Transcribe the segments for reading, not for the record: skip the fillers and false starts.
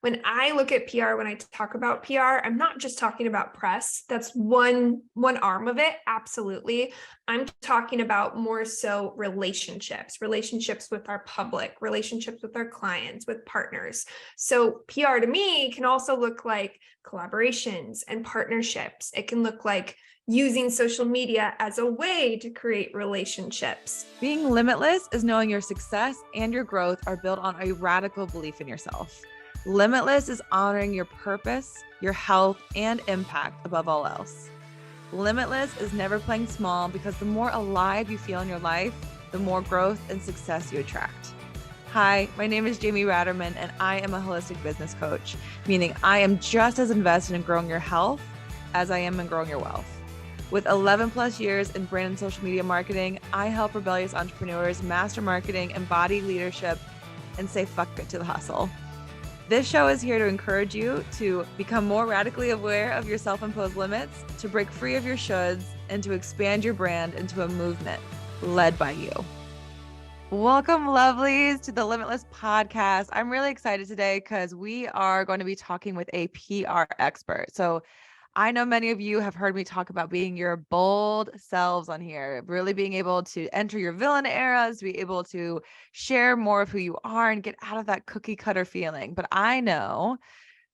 when I look at PR, when I talk about PR, I'm not just talking about press. That's one arm of it. Absolutely. I'm talking about more so relationships with our public, relationships with our clients, with partners. So PR to me can also look like collaborations and partnerships. It can look like using social media as a way to create relationships. Being limitless is knowing your success and your growth are built on a radical belief in yourself. Limitless is honoring your purpose, your health, and impact above all else. Limitless is never playing small, because the more alive you feel in your life, the more growth and success you attract. Hi, my name is Jamie Ratermann, and I am a holistic business coach, meaning I am just as invested in growing your health as I am in growing your wealth. With 11 plus years in brand and social media marketing, I help rebellious entrepreneurs master marketing, embody leadership, and say fuck it to the hustle. This show is here to encourage you to become more radically aware of your self-imposed limits, to break free of your shoulds, and to expand your brand into a movement led by you. Welcome, lovelies, to the Limitless podcast. I'm really excited today because we are going to be talking with a PR expert. So I know many of you have heard me talk about being your bold selves on here, really being able to enter your villain eras, to be able to share more of who you are and get out of that cookie cutter feeling. But I know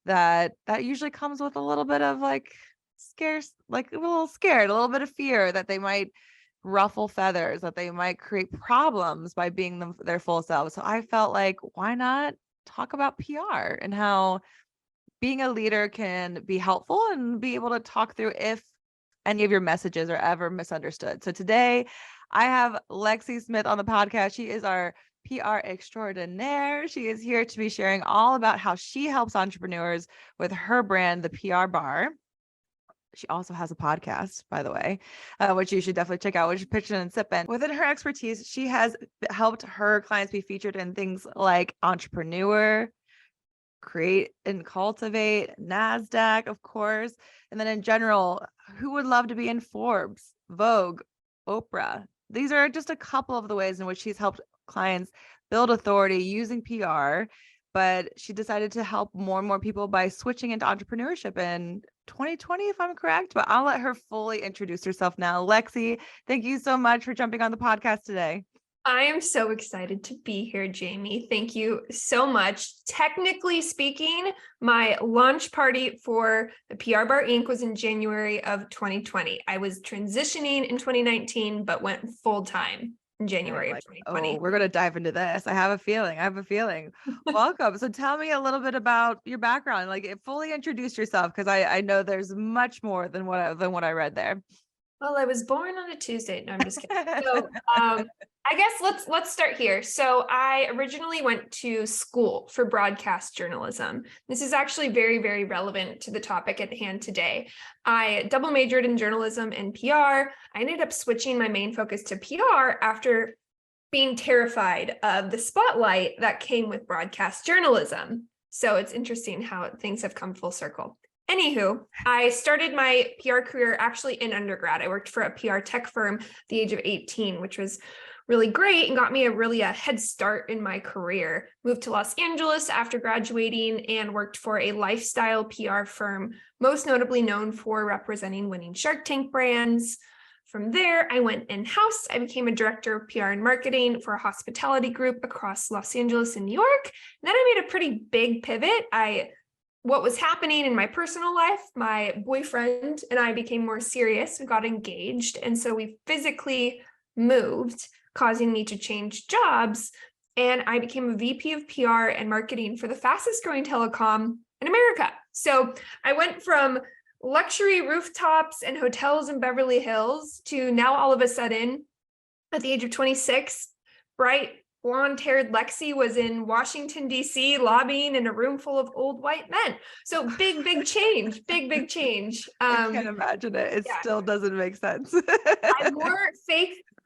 that usually comes with a little bit of scarce, like a little scared, a little bit of fear that they might ruffle feathers, that they might create problems by being their full selves. So I felt like, why not talk about PR and how being a leader can be helpful and be able to talk through if any of your messages are ever misunderstood. So today I have Lexie Smith on the podcast. She is our PR extraordinaire. She is here to be sharing all about how she helps entrepreneurs with her brand, the THEPRBAR. She also has a podcast, by the way, which you should definitely check out, which is Pitchin and Sippin. Within her expertise, she has helped her clients be featured in things like Entrepreneur, Create and Cultivate, NASDAQ, of course. And then in general, who would love to be in Forbes, Vogue, Oprah? These are just a couple of the ways in which she's helped clients build authority using PR, but she decided to help more and more people by switching into entrepreneurship in 2020, if I'm correct, but I'll let her fully introduce herself now. Lexie, thank you so much for jumping on the podcast today. I am so excited to be here, Jamie. Thank you so much. Technically speaking, my launch party for the THEPRBAR Inc. was in January of 2020. I was transitioning in 2019, but went full time in January of 2020. Oh, we're going to dive into this. I have a feeling. Welcome. So tell me a little bit about your background, fully introduce yourself, because I know there's much more than what I read there. Well, I was born on a Tuesday. No, I'm just kidding. So I guess let's start here. So I originally went to school for broadcast journalism. This is actually very, very relevant to the topic at hand today. I double majored in journalism and PR. I ended up switching my main focus to PR after being terrified of the spotlight that came with broadcast journalism. So it's interesting how things have come full circle. Anywho, I started my PR career actually in undergrad. I worked for a PR tech firm at the age of 18, which was really great and got me a head start in my career. Moved to Los Angeles after graduating and worked for a lifestyle PR firm, most notably known for representing winning Shark Tank brands. From there, I went in-house. I became a director of PR and marketing for a hospitality group across Los Angeles and New York. And then I made a pretty big pivot. What was happening in my personal life, my boyfriend and I became more serious. We got engaged. And so we physically moved, causing me to change jobs. And I became a VP of PR and marketing for the fastest growing telecom in America. So I went from luxury rooftops and hotels in Beverly Hills to now all of a sudden, at the age of 26, bright, blonde-haired Lexie was in Washington, D.C., lobbying in a room full of old white men. So big change, big change. I can't imagine it. It still doesn't make sense. I wore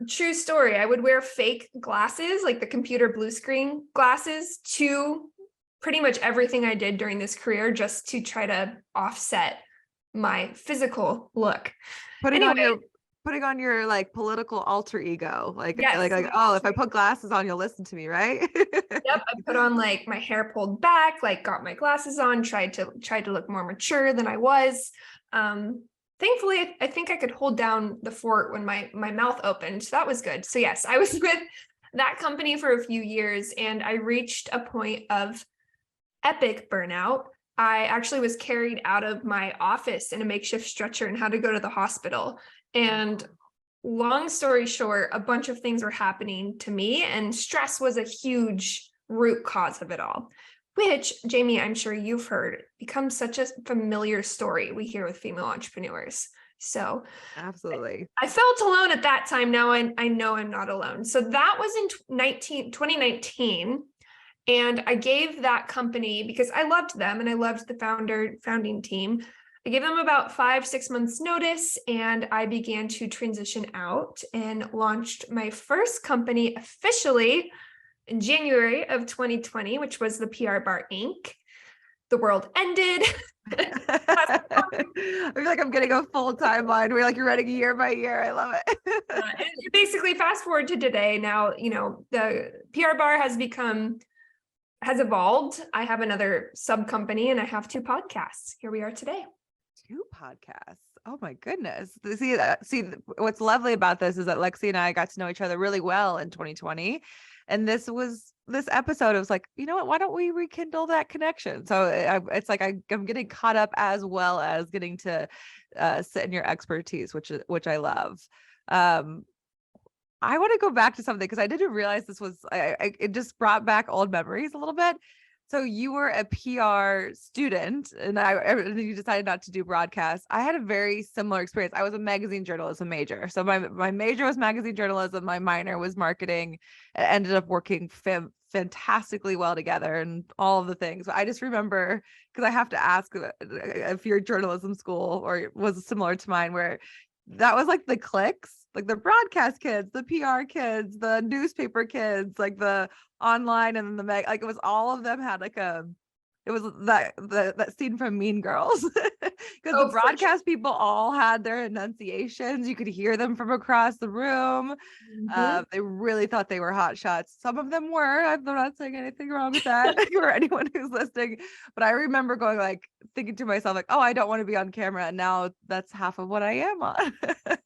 true story. I would wear fake glasses, like the computer blue screen glasses, to pretty much everything I did during this career, just to try to offset my physical look. Putting on putting on your like political alter ego, Yes. oh, if I put glasses on, you'll listen to me, right? Yep, I put on like my hair pulled back, like got my glasses on, tried to look more mature than I was. Thankfully, I think I could hold down the fort when my mouth opened. So that was good. So yes, I was with that company for a few years, and I reached a point of epic burnout. I actually was carried out of my office in a makeshift stretcher and had to go to the hospital. And long story short, a bunch of things were happening to me, and stress was a huge root cause of it all, which, Jamie, I'm sure you've heard, becomes such a familiar story we hear with female entrepreneurs. So Absolutely. I felt alone at that time. Now I know I'm not alone. So that was in 2019. And I gave that company, because I loved them and I loved the founding team, I gave them about 5-6 months notice, and I began to transition out and launched my first company officially in January of 2020, which was the PR Inc. The world ended. I feel like I'm getting a full timeline. We're like, you're running year by year. I love it. And basically fast forward to today. Now, the PR has evolved. I have another sub company and I have 2 podcasts. Here we are today. 2 podcasts. Oh my goodness. See, what's lovely about this is that Lexie and I got to know each other really well in 2020. And this episode, it was like, you know what, why don't we rekindle that connection? So it's like, I'm getting caught up as well as getting to sit in your expertise, which I love. I want to go back to something because I didn't realize this was, it just brought back old memories a little bit. So you were a PR student and you decided not to do broadcast. I had a very similar experience. I was a magazine journalism major. So my major was magazine journalism. My minor was marketing. It ended up working fantastically well together and all of the things. But I just remember, because I have to ask if your journalism school or was similar to mine, where that was like the cliques, like the broadcast kids, the PR kids, the newspaper kids, like the online, and then the like it was all of them had like it was that scene from Mean Girls, because the broadcast people all had their enunciations. You could hear them from across the room. They really thought they were hot shots. Some of them were. I'm not saying anything wrong with that for anyone who's listening. But I remember going like thinking to myself like, oh, I don't want to be on camera. And now that's half of what I am on.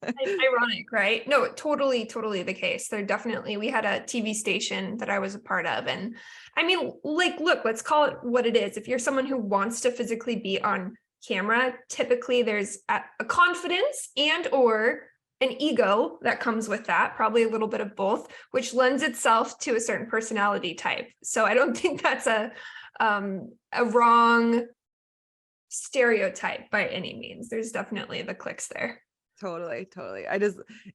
Ironic, right? No, totally the case. We had a TV station that I was a part of. And I mean, like, look, let's call it what it is. If you're someone who wants to physically be on camera, typically there's a confidence and or an ego that comes with that, probably a little bit of both, which lends itself to a certain personality type. So I don't think that's a wrong stereotype by any means. There's definitely the cliques there. Totally.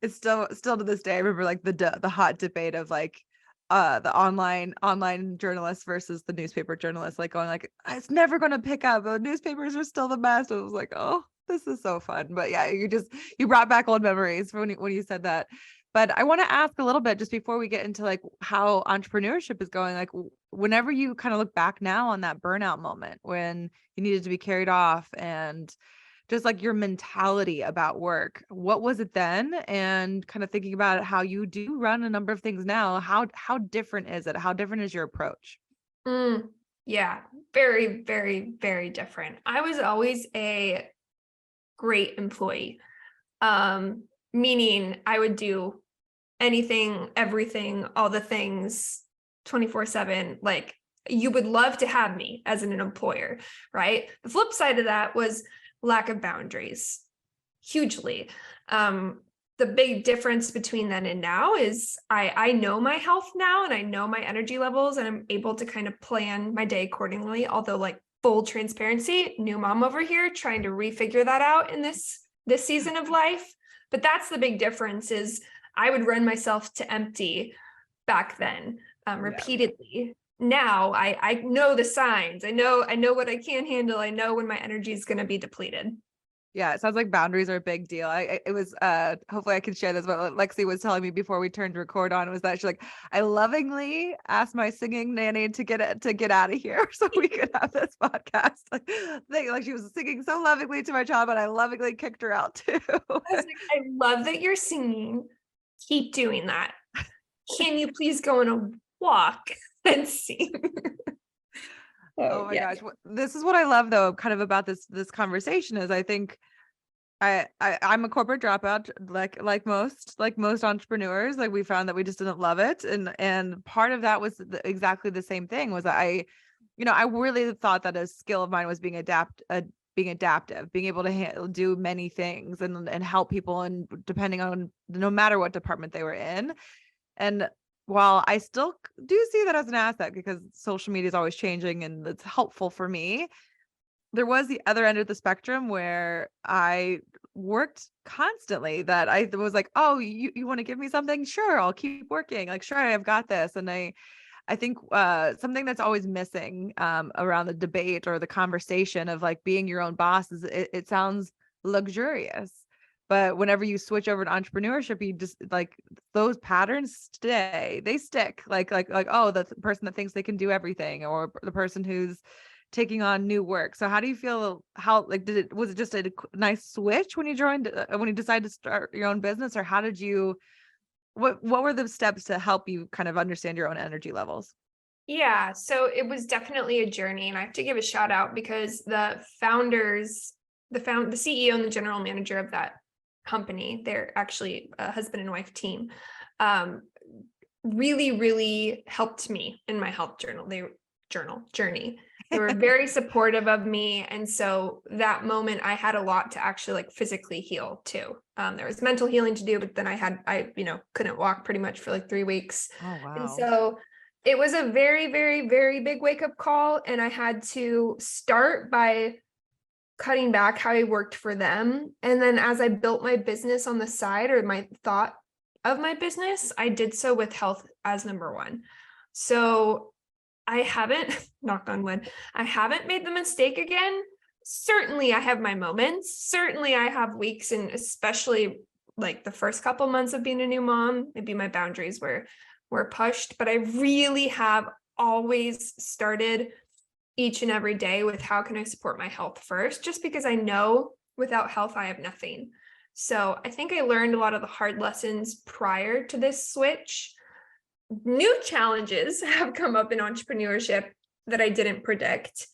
It's still to this day, I remember like the hot debate of like the online journalists versus the newspaper journalists, like going like, it's never going to pick up. The newspapers are still the best. It was like, oh, this is so fun. But yeah, you brought back old memories when you said that. But I want to ask a little bit just before we get into like how entrepreneurship is going, like whenever you kind of look back now on that burnout moment when you needed to be carried off, and just like your mentality about work, what was it then? And kind of thinking about how you do run a number of things now, how different is it? How different is your approach? Yeah, very, very, very different. I was always a great employee, meaning I would do anything, everything, all the things 24/7. Like, you would love to have me as an employer, right? The flip side of that was lack of boundaries, hugely. The big difference between then and now is I know my health now, and I know my energy levels, and I'm able to kind of plan my day accordingly. Although, like, full transparency, new mom over here trying to refigure that out in this season of life. But that's the big difference, is I would run myself to empty back then, repeatedly. Now I know the signs. I know what I can't handle. I know when my energy is going to be depleted. Yeah, it sounds like boundaries are a big deal. It was hopefully I can share this, but Lexie was telling me before we turned record on was that she's like, I lovingly asked my singing nanny to get out of here so we could have this podcast. like she was singing so lovingly to my child, but I lovingly kicked her out too. I was like, I love that you're singing. Keep doing that. Can you please go on a walk and sing? Oh my gosh. This is what I love though, kind of about this conversation is I think I'm a corporate dropout, like most entrepreneurs. Like we found that we just didn't love it. And part of that was exactly the same thing was that I really thought that a skill of mine was being adaptive, being able to do many things and help people, and depending on no matter what department they were in. And while I still do see that as an asset because social media is always changing and it's helpful for me, there was the other end of the spectrum where I worked constantly that I was like, oh, you want to give me something? Sure, I'll keep working. Like, sure, I've got this. And I think something that's always missing around the debate or the conversation of like being your own boss is it sounds luxurious. But whenever you switch over to entrepreneurship, you just like those patterns they stick like, oh, the person that thinks they can do everything, or the person who's taking on new work. So how do you feel, was it just a nice switch when you decided to start your own business, or how did you, what were the steps to help you kind of understand your own energy levels? Yeah, so it was definitely a journey, and I have to give a shout out because the founders, the CEO and the general manager of that company, they're actually a husband and wife team, really, really helped me in my health journey. They were very supportive of me. And so that moment I had a lot to actually like physically heal too. There was mental healing to do, but then I couldn't walk pretty much for like 3 weeks. Oh, wow. And so it was a very, very, very big wake up call. And I had to start by cutting back how I worked for them. And then as I built my business on the side, or my thought of my business, I did so with health as number one. So I haven't, knock on wood, I haven't made the mistake again. Certainly I have my moments. Certainly I have weeks, and especially like the first couple months of being a new mom, maybe my boundaries were pushed, but I really have always started each and every day with how can I support my health first, just because I know without health, I have nothing. So I think I learned a lot of the hard lessons prior to this switch. New challenges have come up in entrepreneurship that I didn't predict,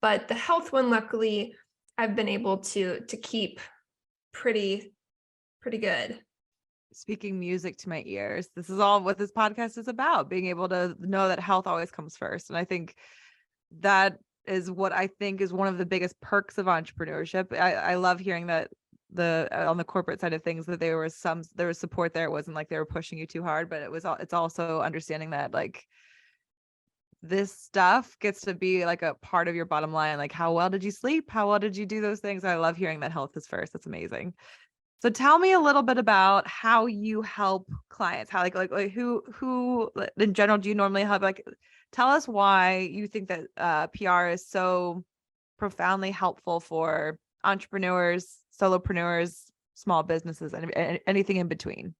but the health one, luckily, I've been able to keep pretty good. Speaking music to my ears. This is all what this podcast is about, being able to know that health always comes first. And I think that is what I think is one of the biggest perks of entrepreneurship. I love hearing that on the corporate side of things, that there was support there. It wasn't like they were pushing you too hard, but it's also understanding that like this stuff gets to be like a part of your bottom line. Like, how well did you sleep? How well did you do those things? I love hearing that health is first. That's amazing. So tell me a little bit about how you help clients. How like who in general do you normally help? Like, tell us why you think that PR is so profoundly helpful for entrepreneurs, solopreneurs, small businesses, and anything in between.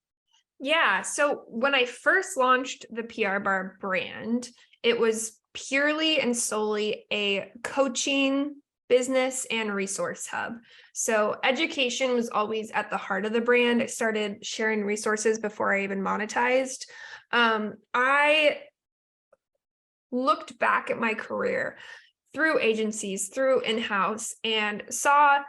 Yeah. So when I first launched the THEPRBAR brand, it was purely and solely a coaching business and resource hub. So education was always at the heart of the brand. I started sharing resources before I even monetized. I looked back at my career through agencies, through in-house, and saw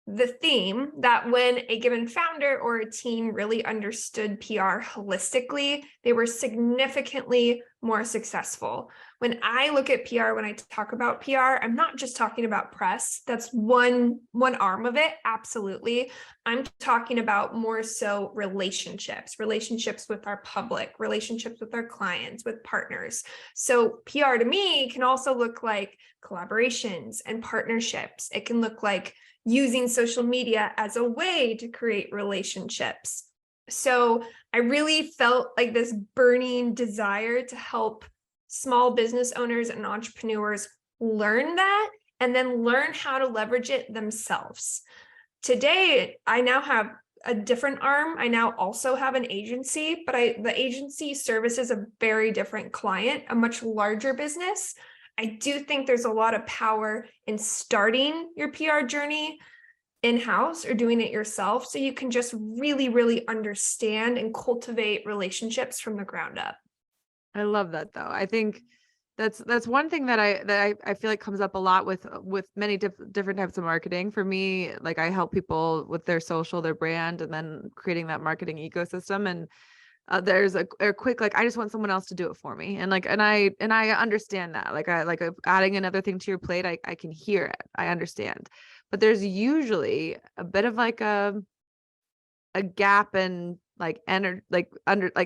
the theme that when a given founder or a team really understood PR holistically, they were significantly more successful. When I look at PR, when I talk about PR, I'm not just talking about press. That's one arm of it. Absolutely. I'm talking about more so relationships with our public, relationships with our clients, with partners. So PR to me can also look like collaborations and partnerships. It can look like using social media as a way to create relationships. So I really felt like this burning desire to help small business owners and entrepreneurs learn that and then learn how to leverage it themselves. Today, I now have a different arm. I now also have an agency, but the agency services a very different client, a much larger business. I do think there's a lot of power in starting your PR journey in-house or doing it yourself, so you can just really, really understand and cultivate relationships from the ground up. I love that though. I think that's one thing that I feel like comes up a lot with many different types of marketing. For me, like I help people with their social, their brand, and then creating that marketing ecosystem. And there's a quick, like, I just want someone else to do it for me. And like, and I understand that, like, adding another thing to your plate, I can hear it. I understand, but there's usually a bit of like a gap in like energy, like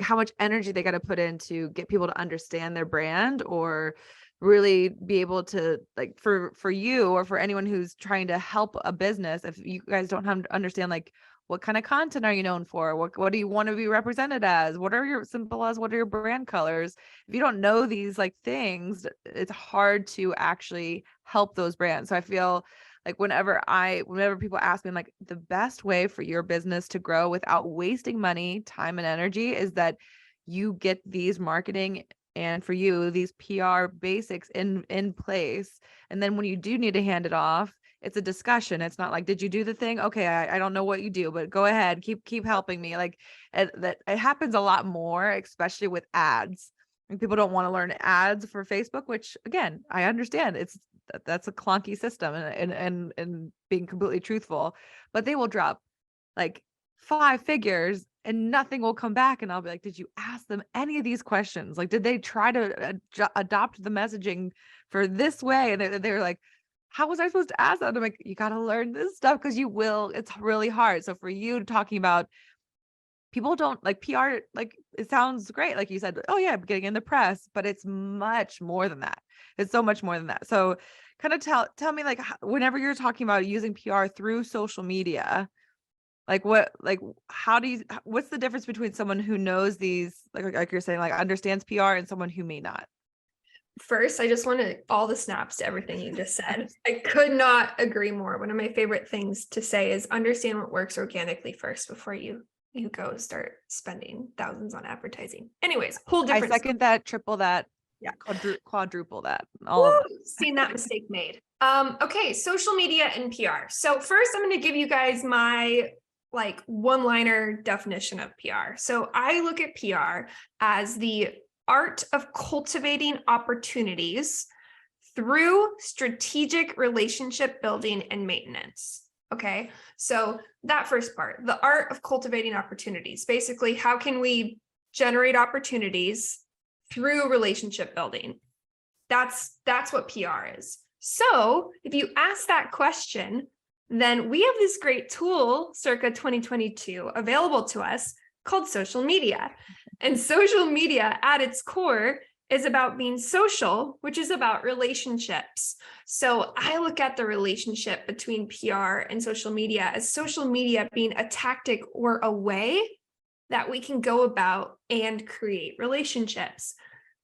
how much energy they got to put in to get people to understand their brand, or really be able to, like, for you or for anyone who's trying to help a business, if you guys don't have to understand, like, what kind of content are you known for? What do you want to be represented as? What are your brand colors? If you don't know these like things, it's hard to actually help those brands. So I feel like whenever people ask me, I'm like, the best way for your business to grow without wasting money, time, and energy is that you get these marketing and, for you, these PR basics in place. And then when you do need to hand it off, it's a discussion. It's not like, did you do the thing? Okay, I don't know what you do, but go ahead, keep helping me. Like, that it happens a lot more, especially with ads. And people don't want to learn ads for Facebook, which, again, I understand. That's a clunky system, and being completely truthful, but they will drop like 5 figures and nothing will come back. And I'll be like, did you ask them any of these questions? Like, did they try to adopt the messaging for this way? And they were like, how was I supposed to ask that? I'm like, you got to learn this stuff, because it's really hard. So for you, talking about, people don't like PR, like, it sounds great, like you said, oh yeah, I'm getting in the press, but it's much more than that. It's so much more than that. So kind of tell me, like, whenever you're talking about using PR through social media, like, what's the difference between someone who knows these, like you're saying, like, understands PR, and someone who may not? First, I just want all the snaps to everything you just said. I could not agree more. One of my favorite things to say is understand what works organically first before you go start spending thousands on advertising. Anyways, whole different. I second that, triple that, yeah, quadruple that, all of it. Seen that mistake made. Okay, social media and PR. So first, I'm going to give you guys my like one-liner definition of PR. So I look at PR as the art of cultivating opportunities through strategic relationship building and maintenance. Okay, so that first part, the art of cultivating opportunities. Basically, how can we generate opportunities through relationship building? That's what PR is. So if you ask that question, then we have this great tool circa 2022 available to us called social media. And social media at its core is about being social, which is about relationships. So I look at the relationship between PR and social media as social media being a tactic or a way that we can go about and create relationships.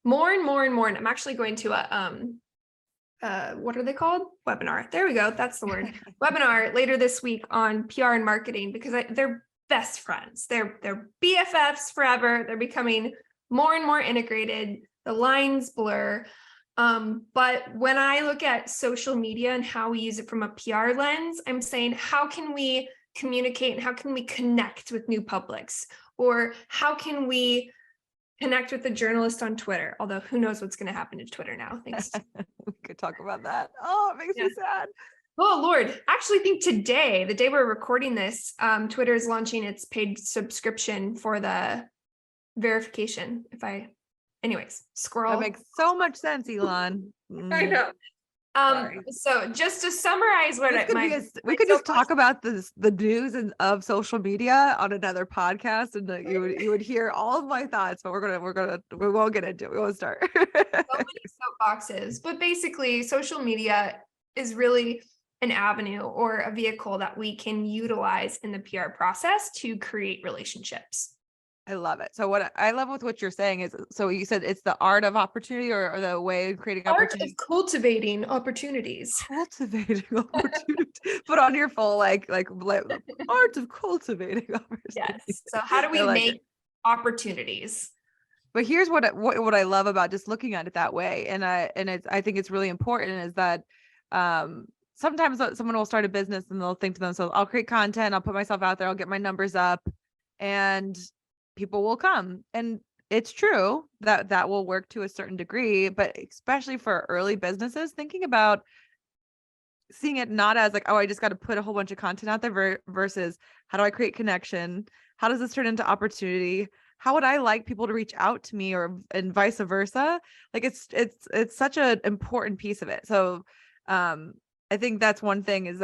More and more and more. And I'm actually going to what are they called? Webinar. There we go. That's the word. Webinar later this week on PR and marketing, because they're best friends. They're BFFs forever. They're becoming more and more integrated. The lines blur. But when I look at social media and how we use it from a PR lens, I'm saying, how can we communicate and how can we connect with new publics? Or how can we connect with a journalist on Twitter? Although who knows what's going to happen to Twitter now. Thanks. We could talk about that. Oh, it makes me sad. Oh, Lord. I actually think today, the day we're recording this, Twitter is launching its paid subscription for the verification. Anyways, scroll. That makes so much sense, Elon. I know. So just to summarize what we could just talk about the news of social media on another podcast, and you would hear all of my thoughts, but we won't get into it. We won't start. So many soapboxes, but basically social media is really an avenue or a vehicle that we can utilize in the PR process to create relationships. I love it. So what I love with what you're saying is, so you said it's the art of opportunity, or the way of creating opportunities. Art of cultivating opportunities. Cultivating opportunities. Put on your full like art of cultivating opportunities. Yes. So how do we make opportunities? But here's what I love about just looking at it that way. I think it's really important is that, sometimes someone will start a business and they'll think to themselves, I'll create content, I'll put myself out there, I'll get my numbers up, and people will come. And it's true that that will work to a certain degree, but especially for early businesses, thinking about seeing it not as like, oh, I just got to put a whole bunch of content out there versus how do I create connection? How does this turn into opportunity? How would I like people to reach out to me, and vice versa? Like it's such an important piece of it. So, I think that's one thing is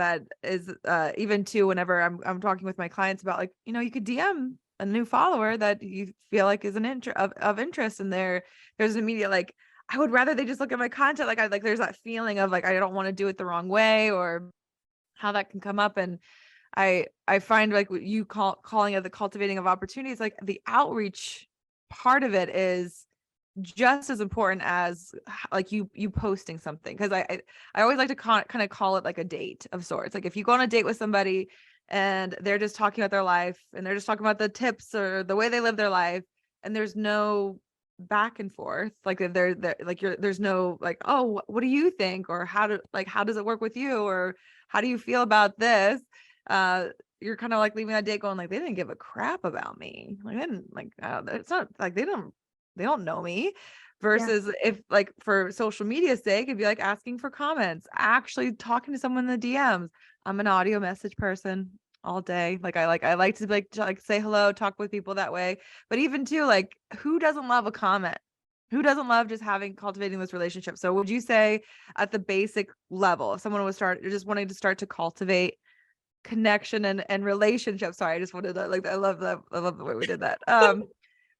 even too, whenever I'm talking with my clients about like, you could DM a new follower that you feel like is of interest, and there's an immediate like, I would rather they just look at my content. Like there's that feeling of like, I don't want to do it the wrong way, or how that can come up. And I find like what you calling it the cultivating of opportunities, like the outreach part of it is just as important as like you posting something. Cause I always like to kind of call it like a date of sorts. Like if you go on a date with somebody and they're just talking about their life and they're just talking about the tips or the way they live their life, and there's no back and forth, like there's no like, oh, what do you think, or how does it work with you, or how do you feel about this? You're kind of like leaving that date going like, they didn't give a crap about me. Like they didn't like, it's not like they don't know me. Versus if like for social media's sake, it'd be like asking for comments, actually talking to someone in the DMs. I'm an audio message person all day. I like to like say hello, talk with people that way. But even too, like who doesn't love a comment? Who doesn't love just cultivating this relationship? So would you say at the basic level, if someone was just wanting to start to cultivate connection and relationships? Sorry, I just wanted to like, I love the way we did that.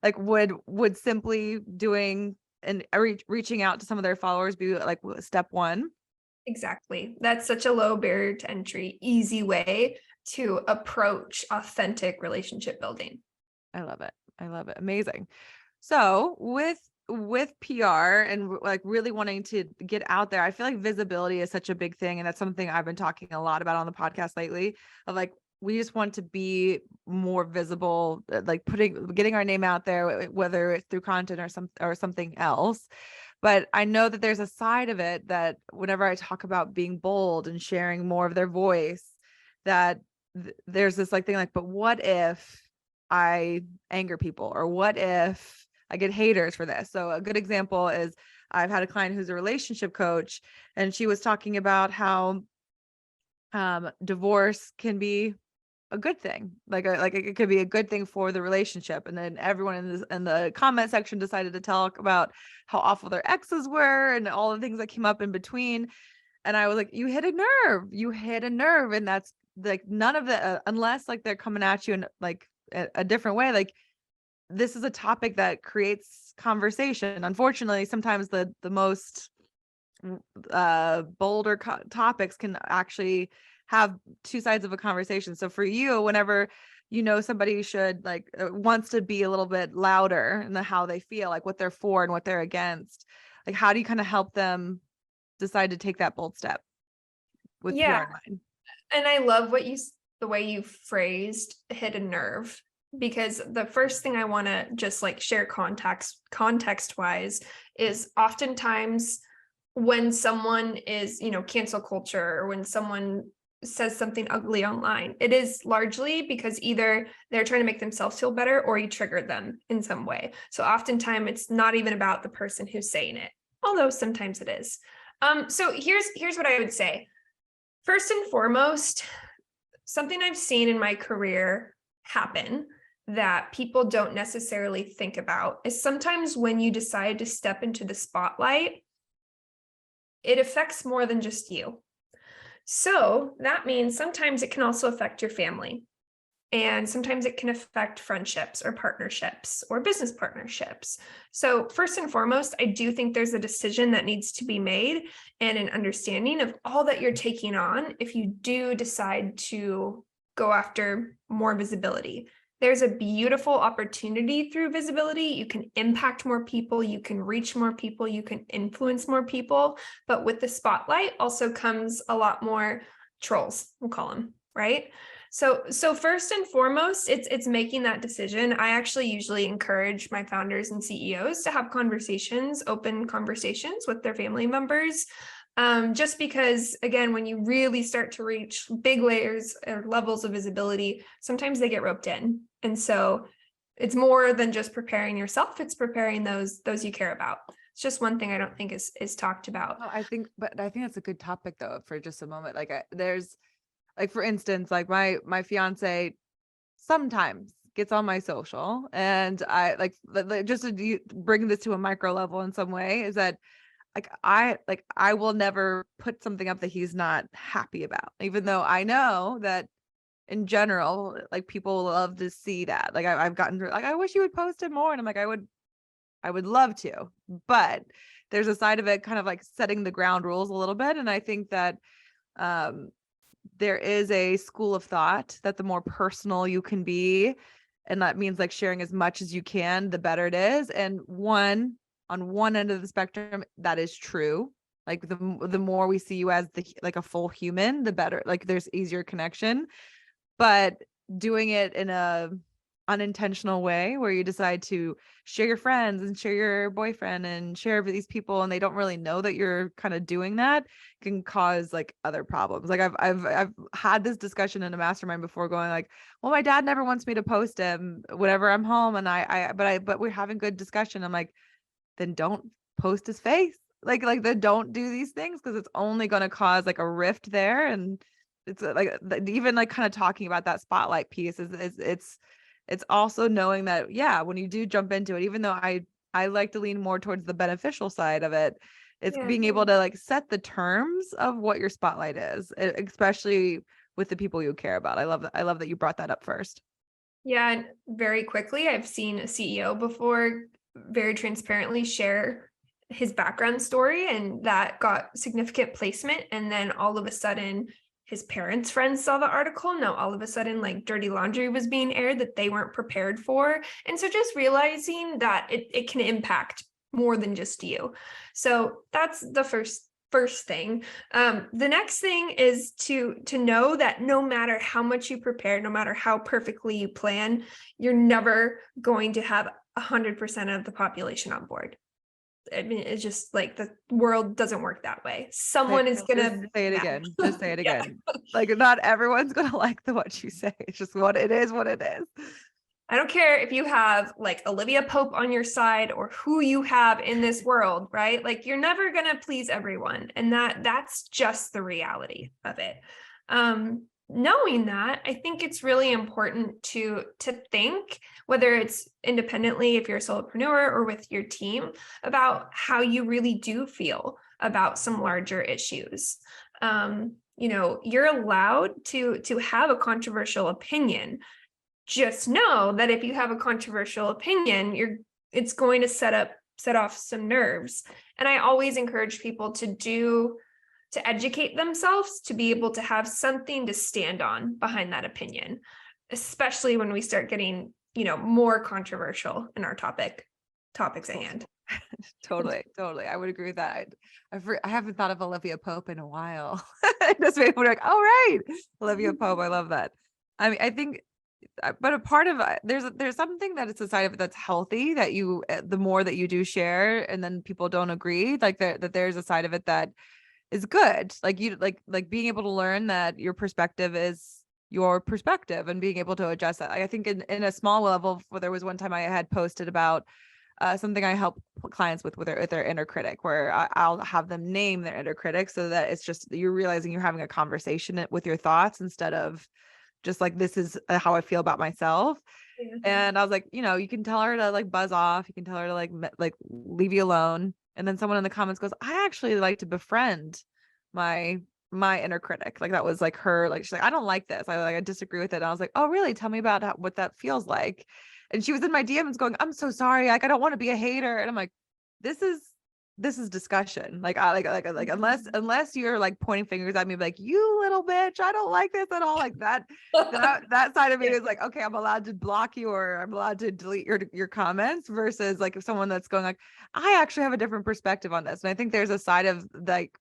Like would simply doing and reaching out to some of their followers be like step one? Exactly. That's such a low barrier to entry, easy way to approach authentic relationship building. I love it. Amazing. So with PR and like really wanting to get out there, I feel like visibility is such a big thing. And that's something I've been talking a lot about on the podcast lately, of like, we just want to be more visible, like getting our name out there, whether it's through content or something else. But I know that there's a side of it that whenever I talk about being bold and sharing more of their voice, that there's this like thing like, but what if I anger people, or what if I get haters for this? So a good example is I've had a client who's a relationship coach, and she was talking about how divorce can be a good thing. Like it could be a good thing for the relationship. And then everyone in the comment section decided to talk about how awful their exes were and all the things that came up in between. And I was like, you hit a nerve. And that's like none of the, unless like they're coming at you in like a different way. Like this is a topic that creates conversation. Unfortunately, sometimes the most bolder topics can actually have two sides of a conversation. So for you, whenever somebody should like wants to be a little bit louder in how they feel, like what they're for and what they're against, like how do you kind of help them decide to take that bold step with PR in mind? And I love the way you phrased hit a nerve, because the first thing I want to just like share context wise is oftentimes when someone is, cancel culture, or when someone says something ugly online, it is largely because either they're trying to make themselves feel better or you triggered them in some way. So oftentimes it's not even about the person who's saying it, although sometimes it is. So here's what I would say. First and foremost, something I've seen in my career happen that people don't necessarily think about is sometimes when you decide to step into the spotlight, it affects more than just you. So that means sometimes it can also affect your family. And sometimes it can affect friendships or partnerships or business partnerships. So first and foremost, I do think there's a decision that needs to be made and an understanding of all that you're taking on if you do decide to go after more visibility. There's a beautiful opportunity through visibility. You can impact more people, you can reach more people, you can influence more people. But with the spotlight also comes a lot more trolls, we'll call them, right? So first and foremost, it's making that decision. I actually usually encourage my founders and CEOs to have conversations, open conversations with their family members. Just because, again, when you really start to reach big layers or levels of visibility, sometimes they get roped in. And so it's more than just preparing yourself, it's preparing those you care about. It's just one thing I don't think is talked about. No, I think that's a good topic though, for just a moment. Like there's like, for instance, like my fiance sometimes gets on my social, and I like just to bring this to a micro level in some way, is that I will never put something up that he's not happy about, even though I know that in general, like people love to see that. Like I've gotten through, like, I wish you would post it more. And I'm like, I would love to, but there's a side of it kind of like setting the ground rules a little bit. And I think that there is a school of thought that the more personal you can be, and that means like sharing as much as you can, the better it is. And on one end of the spectrum, that is true. Like the more we see you as like a full human, the better. Like there's easier connection. But doing it in a unintentional way where you decide to share your friends and share your boyfriend and share with these people, and they don't really know that you're kind of doing that, can cause like other problems. Like I've had this discussion in a mastermind before, going like, well, my dad never wants me to post him whenever I'm home, and but we're having good discussion. I'm like, then don't post his face. Like then don't do these things, because it's only going to cause like a rift there. And it's like even like kind of talking about that spotlight piece is it's also knowing that, yeah, when you do jump into it, even though I like to lean more towards the beneficial side of it, it's being able to like set the terms of what your spotlight is, especially with the people you care about. I love that you brought that up first. Yeah, and very quickly, I've seen a CEO before very transparently share his background story, and that got significant placement. And then all of a sudden, his parents' friends saw the article. Now, all of a sudden, like dirty laundry was being aired that they weren't prepared for. And so just realizing that it can impact more than just you. So that's the first thing. The next thing is to know that no matter how much you prepare, no matter how perfectly you plan, you're never going to have 100% of the population on board. I mean, it's just like the world doesn't work that way. Someone is gonna say it again. Just say it again. Like not everyone's gonna like what you say. It's just what it is. I don't care if you have like Olivia Pope on your side or who you have in this world, right? Like you're never gonna please everyone, and that's just the reality of it. Knowing that, I think it's really important to think, whether it's independently, if you're a solopreneur, or with your team, about how you really do feel about some larger issues. You're allowed to have a controversial opinion. Just know that if you have a controversial opinion, it's going to set off some nerves. And I always encourage people to educate themselves, to be able to have something to stand on behind that opinion, especially when we start getting, more controversial in our topics at hand. Totally. I would agree with that. I haven't thought of Olivia Pope in a while. It just made me like, oh, right. Olivia Pope. I love that. I mean, I think, but a part of there's something that it's a side of it that's healthy, that the more that you do share and then people don't agree, like that there's a side of it that is good. Like you like being able to learn that your perspective is your perspective, and being able to adjust that. I think in a small level, there was one time I had posted about something I help clients with their inner critic, where I'll have them name their inner critic, so that it's just, you're realizing you're having a conversation with your thoughts instead of just like, this is how I feel about myself. Mm-hmm. And I was like, you can tell her to like buzz off. You can tell her to like leave you alone. And then someone in the comments goes, I actually like to befriend my inner critic. Like that was like her, like, she's like, I don't like this. I disagree with it. And I was like, oh, really? Tell me about what that feels like. And she was in my DMs going, I'm so sorry. Like, I don't want to be a hater. And I'm like, this is discussion. Like, unless you're like pointing fingers at me, like, you little bitch, I don't like this at all. Like that side of me is like, okay, I'm allowed to block you, or I'm allowed to delete your comments, versus like if someone that's going like, I actually have a different perspective on this. And I think there's a side of like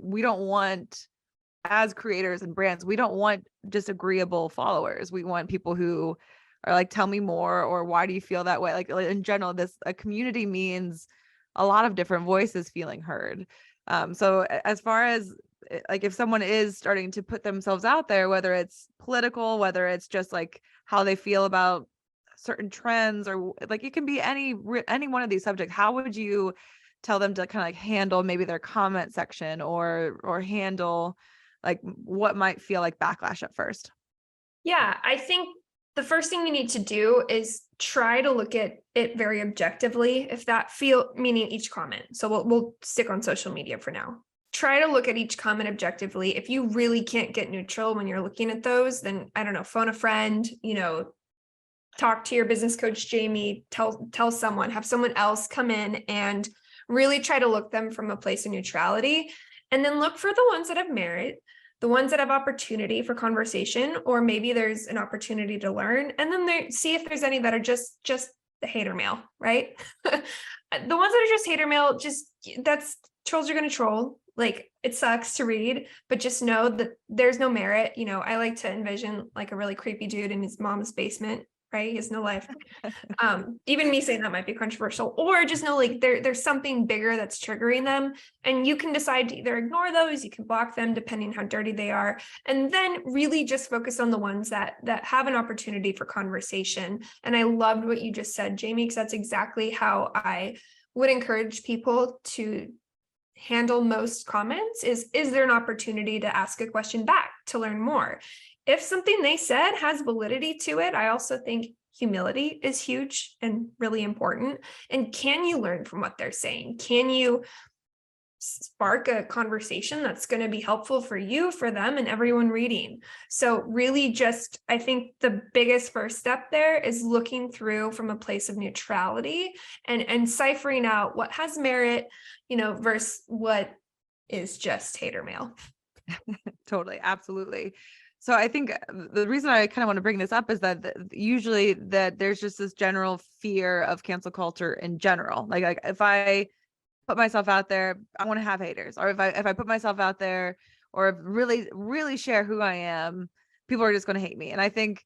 we don't want as creators and brands, we don't want disagreeable followers. We want people who are like, tell me more, or why do you feel that way? Like in general, a community means a lot of different voices feeling heard. So as far as like, if someone is starting to put themselves out there, whether it's political, whether it's just like how they feel about certain trends, or like it can be any one of these subjects, how would you tell them to kind of like handle maybe their comment section, or handle like what might feel like backlash at first? Yeah, I think the first thing you need to do is try to look at it very objectively. If that meaning each comment. So we'll stick on social media for now. Try to look at each comment objectively. If you really can't get neutral when you're looking at those, then I don't know, phone a friend, talk to your business coach, Jamie, tell someone, have someone else come in and really try to look them from a place of neutrality, and then look for the ones that have merit, the ones that have opportunity for conversation, or maybe there's an opportunity to learn, and then see if there's any that are just the hater mail, right? The ones that are just hater mail, that's trolls are going to troll. Like, it sucks to read, but just know that there's no merit. I like to envision like a really creepy dude in his mom's basement, right? He has no life. Even me saying that might be controversial, or just know like there's something bigger that's triggering them, and you can decide to either ignore those, you can block them depending how dirty they are, and then really just focus on the ones that have an opportunity for conversation. And I loved what you just said, Jamie, because that's exactly how I would encourage people to handle most comments. Is there an opportunity to ask a question back, to learn more? If something they said has validity to it, I also think humility is huge and really important. And can you learn from what they're saying? Can you spark a conversation that's going to be helpful for you, for them, and everyone reading? So really I think the biggest first step there is looking through from a place of neutrality and ciphering out what has merit, versus what is just hater mail. Totally. Absolutely. So I think the reason I kind of want to bring this up is that usually that there's just this general fear of cancel culture in general. Like if I put myself out there, I want to have haters, or if I put myself out there, or really, really share who I am, people are just going to hate me. And I think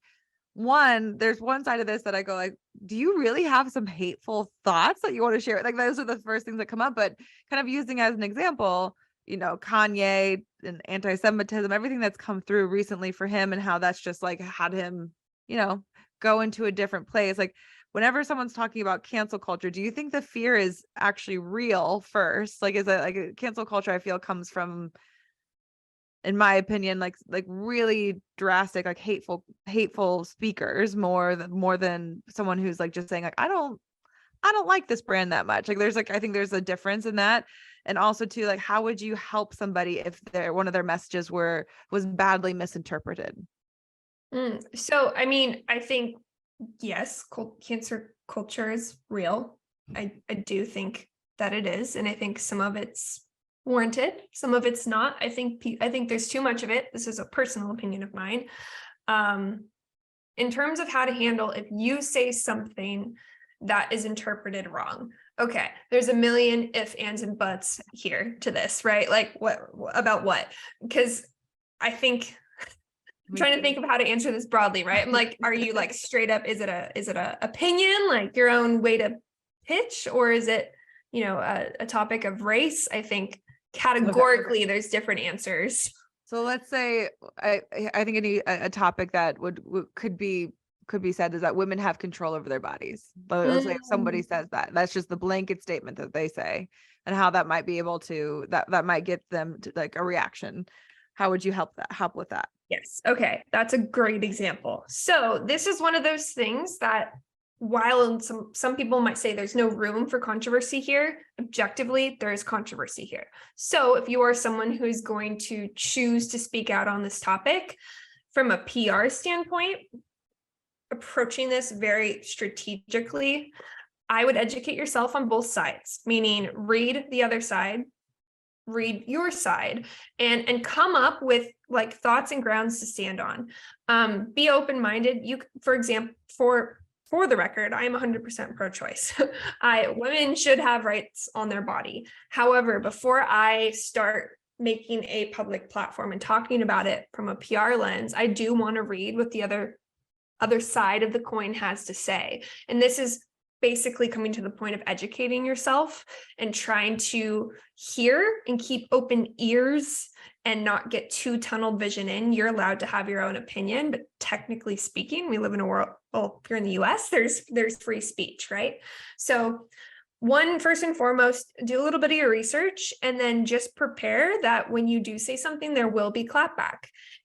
there's one side of this that I go like, do you really have some hateful thoughts that you want to share? Like those are the first things that come up, but kind of using as an example, Kanye and anti-Semitism, everything that's come through recently for him, and how that's just like had him, go into a different place. Like whenever someone's talking about cancel culture, do you think the fear is actually real first? Like, is it like cancel culture, I feel, comes from, in my opinion, like really drastic, like hateful speakers more than someone who's like just saying like, I don't like this brand that much. Like there's I think there's a difference in that. And also too, like, how would you help somebody if one of their messages was badly misinterpreted? So, I mean, I think, yes, cancer culture is real. I do think that it is. And I think some of it's warranted, some of it's not. I think there's too much of it. This is a personal opinion of mine. In terms of how to handle if you say something that is interpreted wrong. Okay, there's a million ifs, ands, and buts here to this, right? Like what about what? Because I think I'm trying to think of how to answer this broadly, right? I'm like, are you like straight up, is it a opinion, like your own way to pitch, or is it, a topic of race? I think categorically there's different answers. So let's say I think a topic that could be said is that women have control over their bodies. But let's say if somebody says that's just the blanket statement that they say, and how that might be able to that might get them to like a reaction. How would you help with that? Yes. Okay. That's a great example. So this is one of those things that, while some people might say there's no room for controversy here, objectively, there is controversy here. So if you are someone who is going to choose to speak out on this topic from a PR standpoint, approaching this very strategically, I would educate yourself on both sides, meaning read the other side, read your side, and come up with like thoughts and grounds to stand on. Be open-minded. For example, for the record, I am 100% pro-choice. Women should have rights on their body. However, before I start making a public platform and talking about it from a PR lens, I do want to read what the other side of the coin has to say. And this is basically coming to the point of educating yourself and trying to hear and keep open ears and not get too tunnel vision in. You're allowed to have your own opinion, but technically speaking, we live in a world, well, if you're in the US, there's free speech, right? So first and foremost, do a little bit of your research and then just prepare that when you do say something, there will be clapback.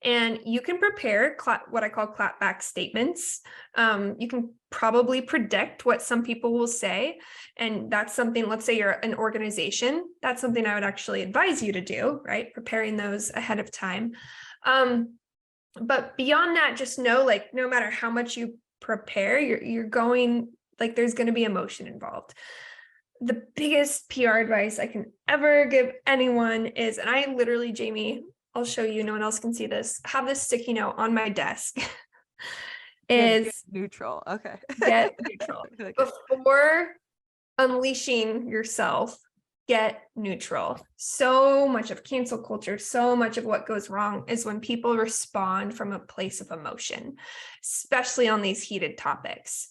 And you can prepare what I call clapback statements. You can probably predict what some people will say. And that's something, let's say you're an organization, that's something I would actually advise you to do, right? Preparing those ahead of time. But beyond that, just know, like, no matter how much you prepare, you're going, like, there's going to be emotion involved. The biggest PR advice I can ever give anyone is, and I literally, Jamie, I'll show you, no one else can see this, have this sticky note on my desk, is get neutral. Okay. Get neutral. Okay. Before unleashing yourself, get neutral. So much of cancel culture, so much of what goes wrong is when people respond from a place of emotion, especially on these heated topics.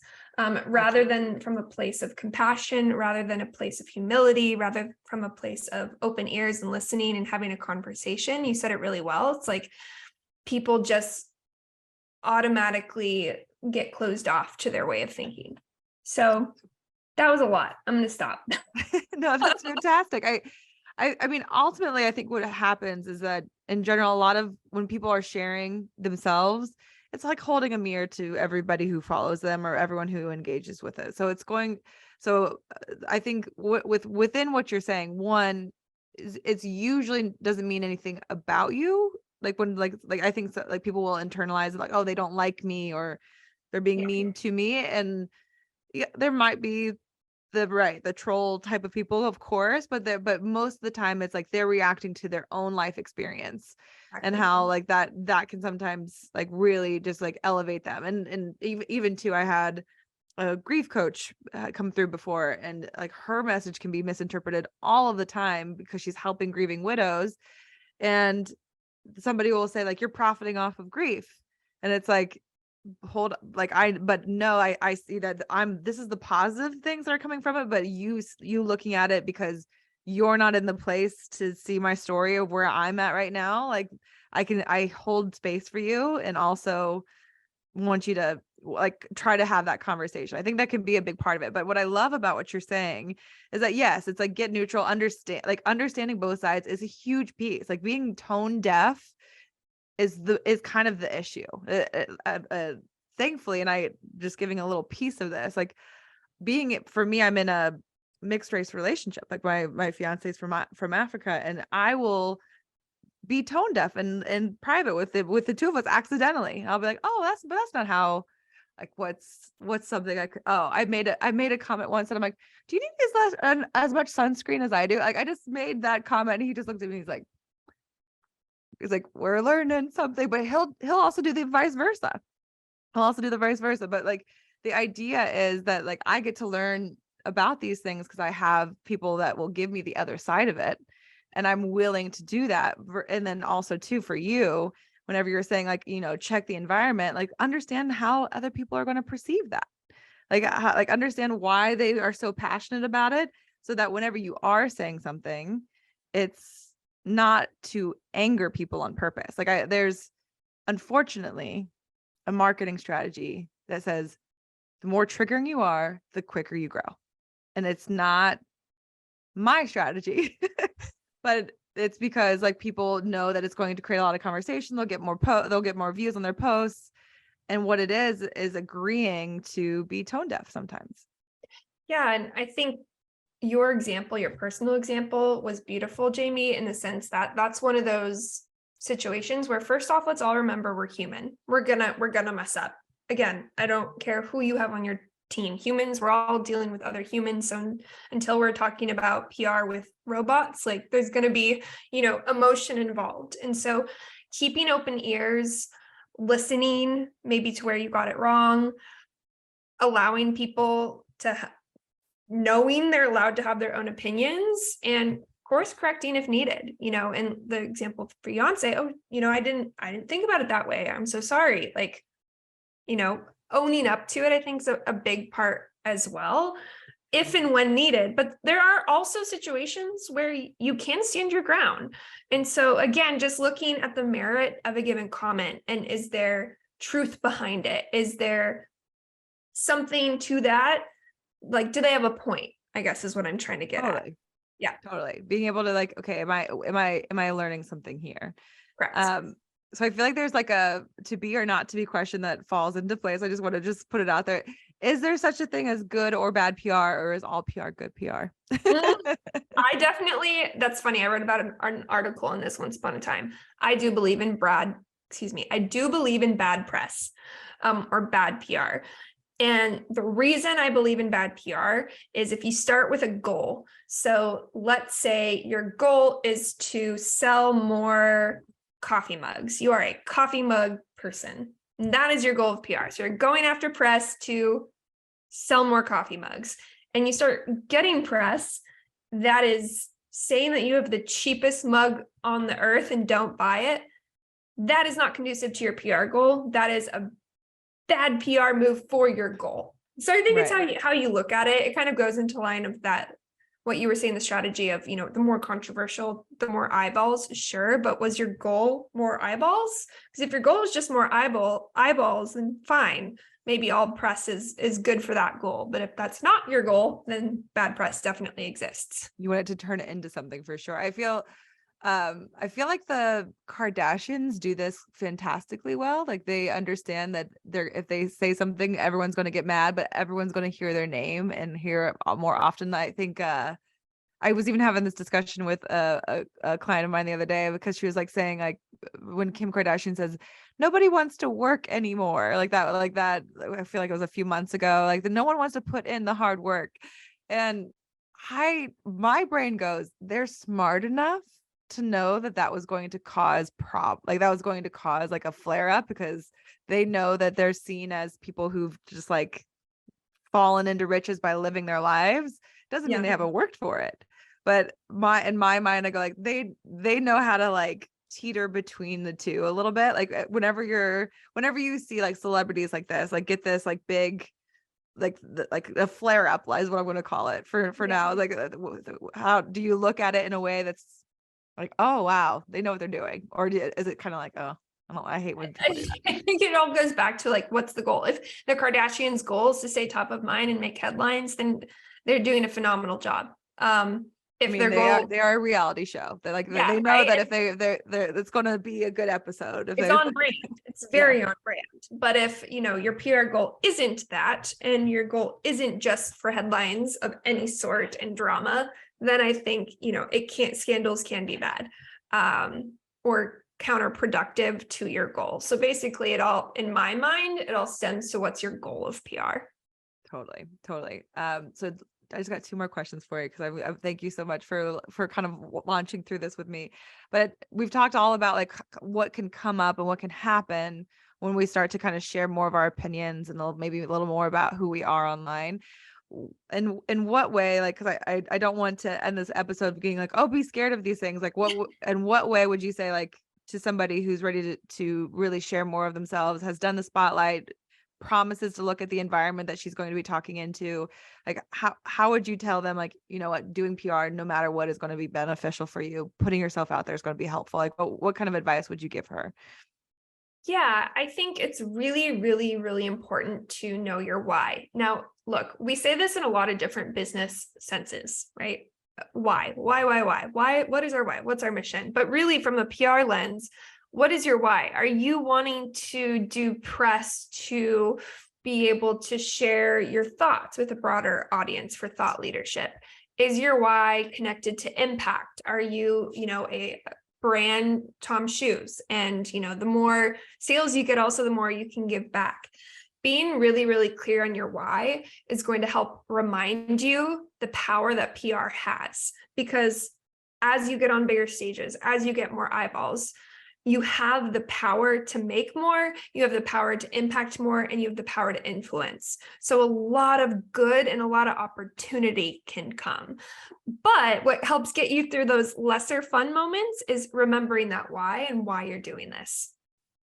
Rather than from a place of compassion, rather than a place of humility, rather from a place of open ears and listening and having a conversation. You said it really well. It's like people just automatically get closed off to their way of thinking. So that was a lot. I'm going to stop. No, that's fantastic. I mean, ultimately, I think what happens is that in general, a lot of when people are sharing themselves, it's like holding a mirror to everybody who follows them or everyone who engages with it. So I think within what you're saying, one is it's usually doesn't mean anything about you. Like when, like I think so, like people will internalize it, like, oh, they don't like me or they're being mean to me. And yeah, there might be the troll type of people, of course, but most of the time it's like they're reacting to their own life experience. And how like that can sometimes like really just like elevate them. And even too, I had a grief coach come through before, and like her message can be misinterpreted all of the time because she's helping grieving widows, and somebody will say like, you're profiting off of grief, and it's like, I see that this is the positive things that are coming from it, but you looking at it because you're not in the place to see my story of where I'm at right now. Like I hold space for you, and also want you to like try to have that conversation. I think that can be a big part of it. But what I love about what you're saying is that, yes, it's like get neutral, understanding both sides is a huge piece. Like being tone deaf is kind of the issue. Thankfully, and I just giving a little piece of this, like for me, I'm in a mixed race relationship. Like my fiance is from Africa, and I will be tone deaf in private with the two of us accidentally. I'll be like, oh, that's not how, like, what's something I made a comment once, and I'm like, do you need as much sunscreen as I do? Like I just made that comment, and he just looked at me, he's like, we're learning something. But he'll also do the vice versa. But like the idea is that like I get to learn about these things because I have people that will give me the other side of it, and I'm willing to do that. And then also too, for you, whenever you're saying like, check the environment, like understand how other people are going to perceive that, like understand why they are so passionate about it, so that whenever you are saying something, it's not to anger people on purpose. Like there's unfortunately a marketing strategy that says the more triggering you are, the quicker you grow. And it's not my strategy, but it's because like people know that it's going to create a lot of conversation. They'll get more views on their posts. And what it is agreeing to be tone deaf sometimes. Yeah. And I think your personal example was beautiful, Jamie, in the sense that that's one of those situations where, first off, let's all remember we're human. We're gonna mess up. Again, I don't care who you have on your team. Humans, we're all dealing with other humans. So until we're talking about PR with robots, like there's going to be, emotion involved. And so keeping open ears, listening maybe to where you got it wrong, allowing people to knowing they're allowed to have their own opinions, and course correcting if needed, and the example of Beyonce, oh, I didn't think about it that way. I'm so sorry. Like, owning up to it, I think is a big part as well, if and when needed. But there are also situations where you can stand your ground. And so again, just looking at the merit of a given comment, and is there truth behind it? Is there something to that? Like, do they have a point? I guess is what I'm trying to get at. Yeah, totally. Being able to like, okay, am I learning something here? correct. So I feel like there's like a to be or not to be question that falls into place. I just want to just put it out there. Is there such a thing as good or bad PR, or is all PR good PR? I definitely, that's funny. I read about an article on this once upon a time. I do believe in bad press, or bad PR. And the reason I believe in bad PR is if you start with a goal. So let's say your goal is to sell more coffee mugs. You are a coffee mug person. And that is your goal of PR. So you're going after press to sell more coffee mugs. And you start getting press that is saying that you have the cheapest mug on the earth and don't buy it. That is not conducive to your PR goal. That is a bad PR move for your goal. So I think it's how you look at it. It kind of goes into line of that, what you were saying, the strategy of, the more controversial, the more eyeballs, sure. But was your goal more eyeballs? Because if your goal is just more eyeballs, then fine. Maybe all press is good for that goal. But if that's not your goal, then bad press definitely exists. You want it to turn it into something for sure. I feel like the Kardashians do this fantastically well. Like they understand that if they say something, everyone's going to get mad, but everyone's going to hear their name and hear it more often. I think I was even having this discussion with a client of mine the other day, because she was like saying, like, when Kim Kardashian says nobody wants to work anymore, like that, I feel like it was a few months ago, like no one wants to put in the hard work. And my brain goes, they're smart enough to know that was going to cause like a flare up, because they know that they're seen as people who've just like fallen into riches by living their lives. Doesn't mean they haven't worked for it. But in my mind, I go like, they know how to like teeter between the two a little bit. Like whenever you see like celebrities like this, like get this like big, like a flare up is what I'm going to call it for now. Like, how do you look at it in a way that's like, oh wow, they know what they're doing? Or is it kind of like, oh, I hate when people do that. I think it all goes back to like, what's the goal? If the Kardashians' goal is to stay top of mind and make headlines, then they're doing a phenomenal job. If their goal, they are a reality show. They're like, they know that if they're it's going to be a good episode. It's on brand. It's very on brand. But if your PR goal isn't that, and your goal isn't just for headlines of any sort and drama, then I think scandals can be bad, or counterproductive to your goal. So basically, in my mind, it all stems to what's your goal of PR. Totally. So I just got two more questions for you, because I thank you so much for kind of launching through this with me. But we've talked all about like what can come up and what can happen when we start to kind of share more of our opinions and maybe a little more about who we are online. And in what way, like, because I don't want to end this episode being like, oh, be scared of these things. Like in what way would you say, like, to somebody who's ready to really share more of themselves, has done the spotlight, promises to look at the environment that she's going to be talking into, like how would you tell them, like, what, doing PR, no matter what, is going to be beneficial for you, putting yourself out there is going to be helpful? Like what kind of advice would you give her? Yeah, I think it's really, really, really important to know your why. Now, look, we say this in a lot of different business senses, right? Why? What is our why? What's our mission? But really, from a PR lens, what is your why? Are you wanting to do press to be able to share your thoughts with a broader audience for thought leadership? Is your why connected to impact? Are you, a brand Tom shoes, and the more sales you get, also the more you can give back? Being really, really clear on your why is going to help remind you the power that PR has, because as you get on bigger stages, as you get more eyeballs, you have the power to make more, you have the power to impact more, and you have the power to influence. So a lot of good and a lot of opportunity can come. But what helps get you through those lesser fun moments is remembering that why and why you're doing this.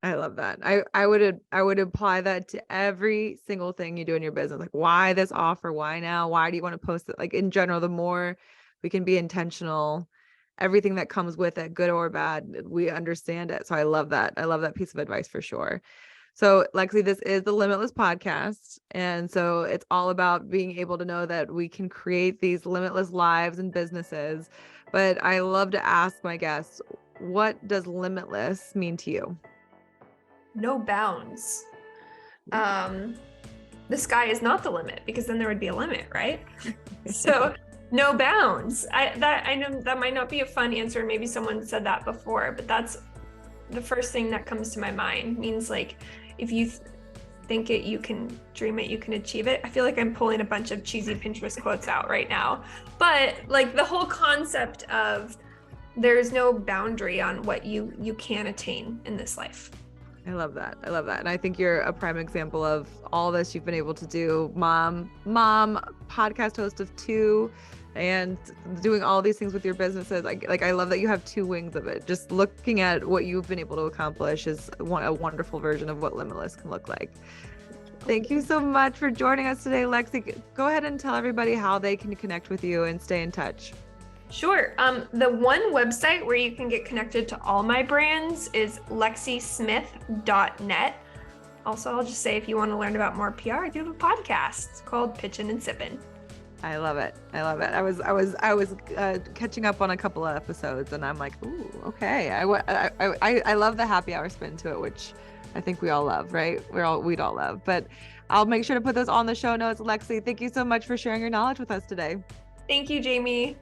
I love that. I would apply that to every single thing you do in your business. Like, why this offer? Why now? Why do you want to post it? Like, in general, the more we can be intentional, everything that comes with it, good or bad, we understand it. So I love that. I love that piece of advice for sure. So Lexie, this is the Limitless podcast. And so it's all about being able to know that we can create these limitless lives and businesses. But I love to ask my guests, what does limitless mean to you? No bounds. The sky is not the limit, because then there would be a limit, right? So no bounds. I know that might not be a fun answer. Maybe someone said that before, but that's the first thing that comes to my mind. Means like, if you think it, you can dream it, you can achieve it. I feel like I'm pulling a bunch of cheesy Pinterest quotes out right now, but like the whole concept of there's no boundary on what you can attain in this life. I love that. I love that. And I think you're a prime example of all this you've been able to do. Mom, podcast host of 2, and doing all these things with your businesses. Like I love that you have 2 wings of it. Just looking at what you've been able to accomplish is a wonderful version of what limitless can look like. Thank you so much for joining us today, Lexie. Go ahead and tell everybody how they can connect with you and stay in touch. Sure. The one website where you can get connected to all my brands is lexiesmith.net. Also, I'll just say, if you want to learn about more PR, I do have a podcast called Pitchin and Sippin. I love it. I love it. I was catching up on a couple of episodes, and I'm like, ooh, okay. I love the happy hour spin to it, which I think we all love, right? We'd all love. But I'll make sure to put those on the show notes. Lexie, thank you so much for sharing your knowledge with us today. Thank you, Jamie.